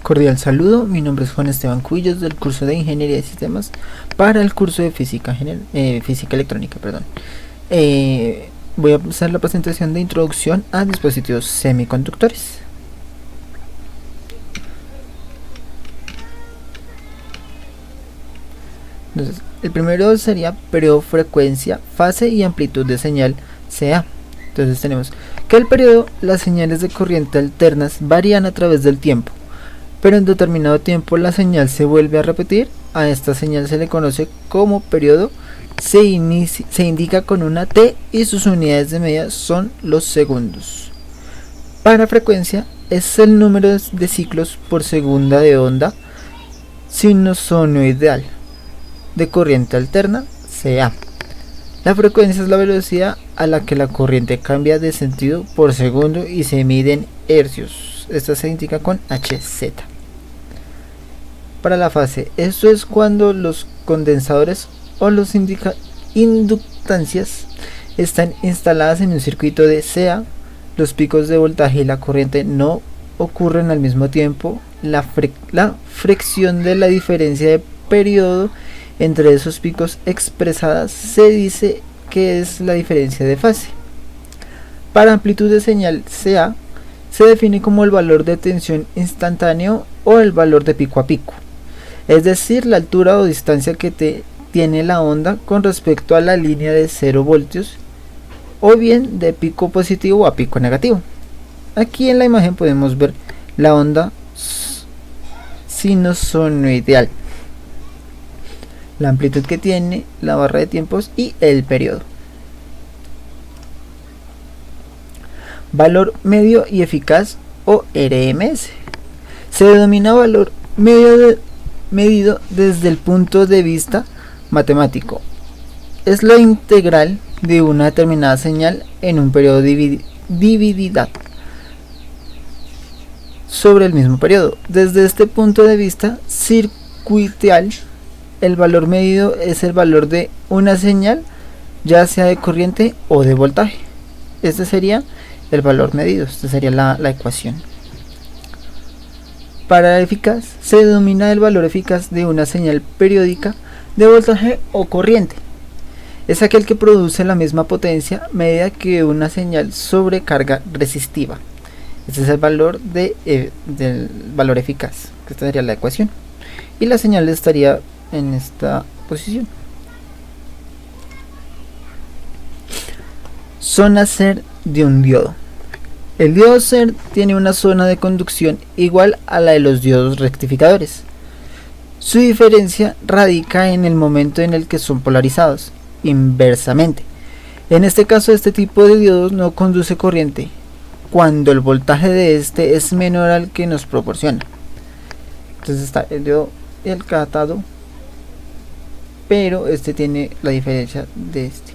Cordial saludo, mi nombre es Juan Esteban Cubillos del curso de Ingeniería de Sistemas para el curso de Física Electrónica. Voy a hacer la presentación de introducción a dispositivos semiconductores. Entonces, el primero sería periodo, frecuencia, fase y amplitud de señal CA. Entonces tenemos que el periodo, las señales de corriente alternas varían a través del tiempo, pero en determinado tiempo la señal se vuelve a repetir. A esta señal se le conoce como periodo, se indica con una T y sus unidades de medida son los segundos. Para frecuencia es el número de ciclos por segunda de onda sinusoidal de corriente alterna, CA. La frecuencia es la velocidad a la que la corriente cambia de sentido por segundo y se mide en hercios. Esta se indica con Hz. Para la fase, esto es cuando los condensadores o los inductancias están instaladas en un circuito de CA, los picos de voltaje y la corriente no ocurren al mismo tiempo. La fricción de la diferencia de periodo entre esos picos expresadas se dice que es la diferencia de fase. Para amplitud de señal CA se define como el valor de tensión instantáneo o el valor de pico a pico, es decir, la altura o distancia que tiene la onda con respecto a la línea de 0 voltios, o bien de pico positivo a pico negativo. Aquí en la imagen podemos ver la onda sinusoidal, la amplitud que tiene, la barra de tiempos y el periodo. Valor medio y eficaz o RMS. Se denomina valor medido desde el punto de vista matemático. Es la integral de una determinada señal en un periodo dividida sobre el mismo periodo. Desde este punto de vista circuital, el valor medido es el valor de una señal, ya sea de corriente o de voltaje. Este sería el valor medido, esta sería la ecuación. Para eficaz, se denomina el valor eficaz de una señal periódica de voltaje o corriente. Es aquel que produce la misma potencia medida que una señal sobre carga resistiva. Este es el valor del valor eficaz, que esta sería la ecuación. Y la señal estaría en esta posición. Zona SER de un diodo. El diodo SER tiene una zona de conducción igual a la de los diodos rectificadores. Su diferencia radica en el momento en el que son polarizados, inversamente. En este caso, este tipo de diodos no conduce corriente cuando el voltaje de este es menor al que nos proporciona. Entonces está el diodo y el cátodo, pero este tiene la diferencia de este.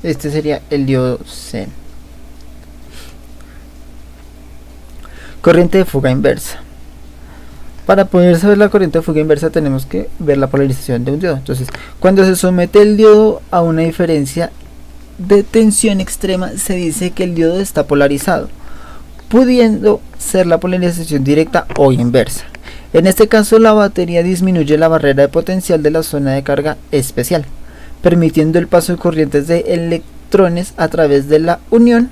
Este sería el diodo SER. Corriente de fuga inversa. Para poder saber la corriente de fuga inversa tenemos que ver la polarización de un diodo. Entonces, cuando se somete el diodo a una diferencia de tensión extrema, se dice que el diodo está polarizado, pudiendo ser la polarización directa o inversa. En este caso, la batería disminuye la barrera de potencial de la zona de carga especial, permitiendo el paso de corrientes de electrones a través de la unión.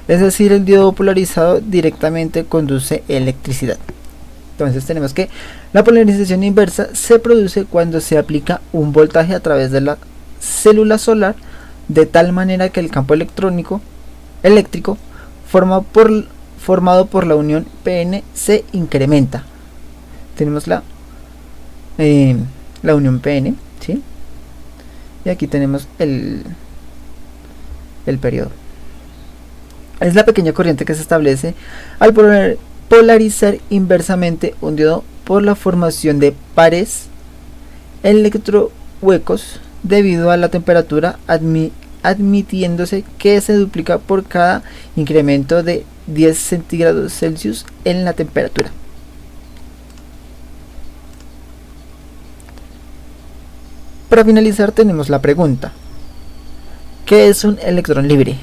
Es decir, el diodo polarizado directamente conduce electricidad. Entonces tenemos que la polarización inversa se produce cuando se aplica un voltaje a través de la célula solar de tal manera que el campo eléctrico formado por la unión PN se incrementa. Tenemos la unión PN, ¿sí? Y aquí tenemos el periodo. Es la pequeña corriente que se establece al polarizar inversamente un diodo por la formación de pares electrohuecos debido a la temperatura, admitiéndose que se duplica por cada incremento de 10 centígrados Celsius en la temperatura. Para finalizar tenemos la pregunta: ¿qué es un electrón libre?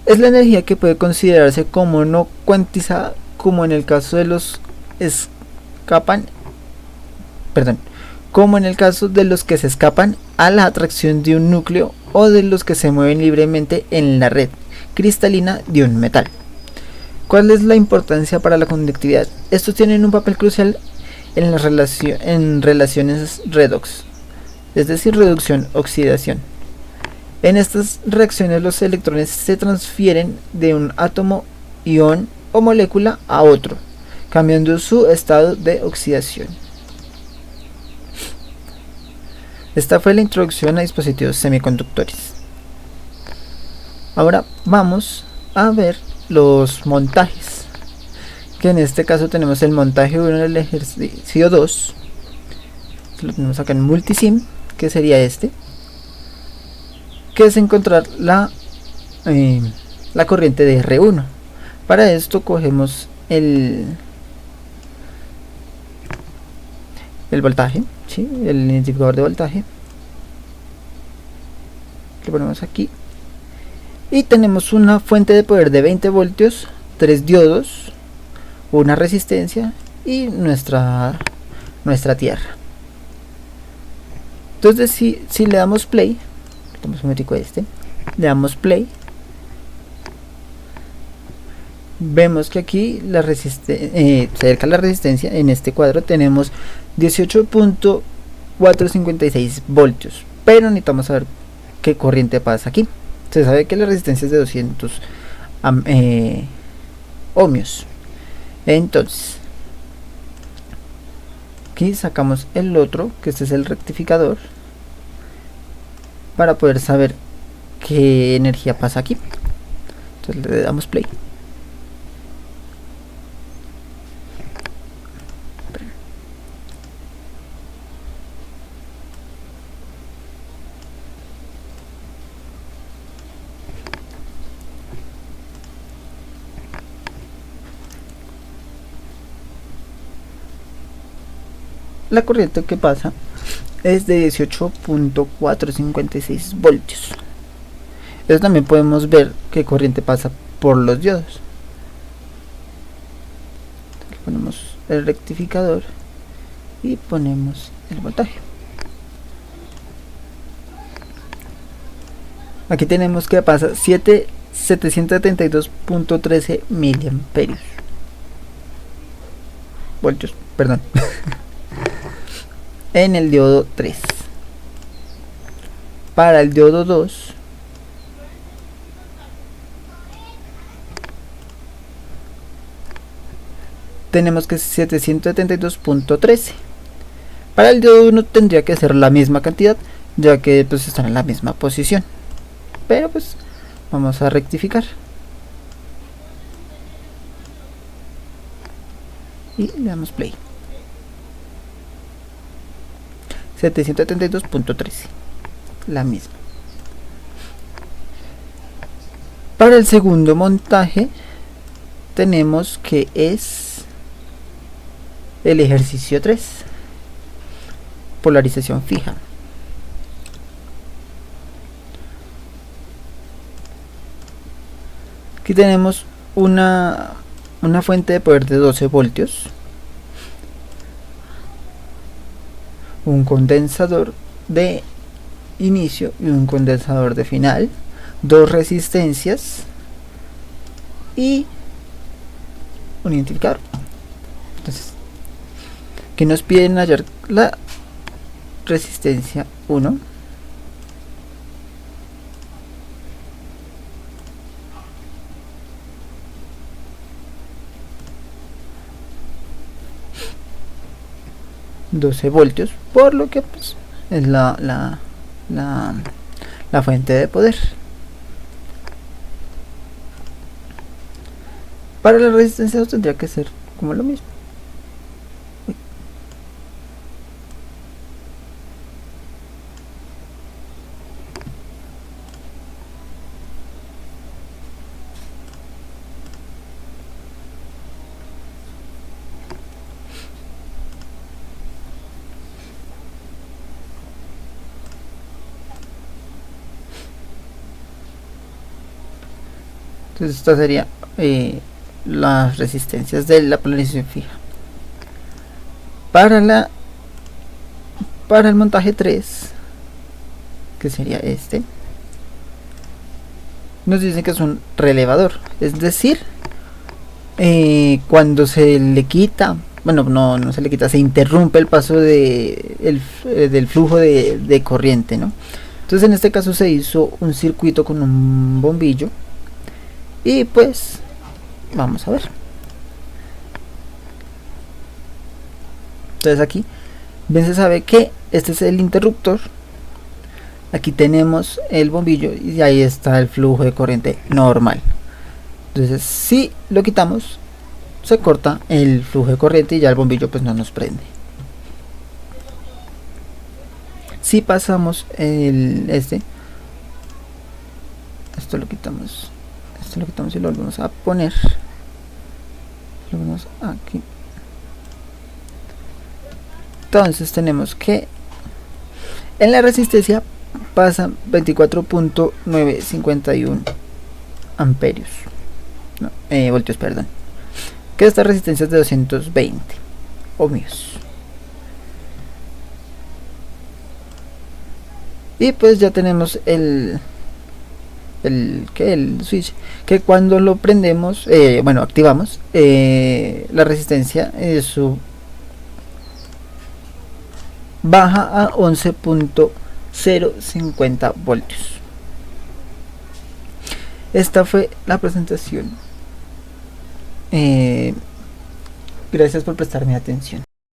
Es la energía que puede considerarse como no cuantizada, como en el caso de los escapan, perdón, como en el caso de los que se escapan a la atracción de un núcleo o de los que se mueven libremente en la red cristalina de un metal. ¿Cuál es la importancia para la conductividad? Estos tienen un papel crucial en las relaciones redox, es decir, reducción-oxidación. En estas reacciones los electrones se transfieren de un átomo, ion o molécula a otro, cambiando su estado de oxidación. Esta fue la introducción a dispositivos semiconductores. Ahora vamos a ver los montajes, que en este caso tenemos el montaje 1 del ejercicio 2, lo tenemos acá en Multisim, que sería este, que es encontrar la corriente de R1. Para esto cogemos el voltaje, ¿sí? El identificador de voltaje, lo ponemos aquí y tenemos una fuente de poder de 20 voltios, 3 diodos, una resistencia y nuestra tierra. Entonces si le damos play, le damos play, vemos que aquí la cerca de la resistencia en este cuadro tenemos 18.456 voltios, pero necesitamos saber qué corriente pasa aquí. Se sabe que la resistencia es de 200 ohmios. Entonces aquí sacamos el otro, que este es el rectificador, para poder saber qué energía pasa aquí. Entonces le damos play. La corriente que pasa es de 18.456 voltios. Eso también podemos ver qué corriente pasa por los diodos. Aquí ponemos el rectificador y ponemos el voltaje. Aquí tenemos que pasa 772.13 miliamperios. Voltios, perdón. En el diodo 3. Para el diodo 2 tenemos que 772.13. Para el diodo 1 tendría que ser la misma cantidad, ya que pues están en la misma posición, pero pues vamos a rectificar y le damos play. 772.13, la misma. Para el segundo montaje tenemos que es el ejercicio 3, polarización fija. Aquí tenemos una fuente de poder de 12 voltios, un condensador de inicio y un condensador de final, dos resistencias y un identificador. Entonces, que nos piden hallar la resistencia 1, $12 voltios, por lo que pues es la fuente de poder. Para la resistencia 2 tendría que ser como lo mismo. Entonces esta sería las resistencias de la polarización fija. Para el montaje 3, que sería este, nos dicen que es un relevador, es decir, cuando se le quita, bueno, no se le quita, se interrumpe el paso del flujo de corriente, ¿no? Entonces en este caso se hizo un circuito con un bombillo y pues vamos a ver. Entonces aquí bien se sabe que este es el interruptor, aquí tenemos el bombillo y ahí está el flujo de corriente normal. Entonces si lo quitamos se corta el flujo de corriente y ya el bombillo pues no nos prende. Si pasamos esto lo quitamos, y lo volvemos a poner, lo ponemos aquí. Entonces tenemos que en la resistencia pasa 24.951 amperios, no, voltios, perdón, que esta resistencia es de 220 ohmios. Y pues ya tenemos el switch, que cuando lo prendemos, bueno, activamos, la resistencia baja a 11.050 voltios. Esta fue la presentación. Gracias por prestarme atención.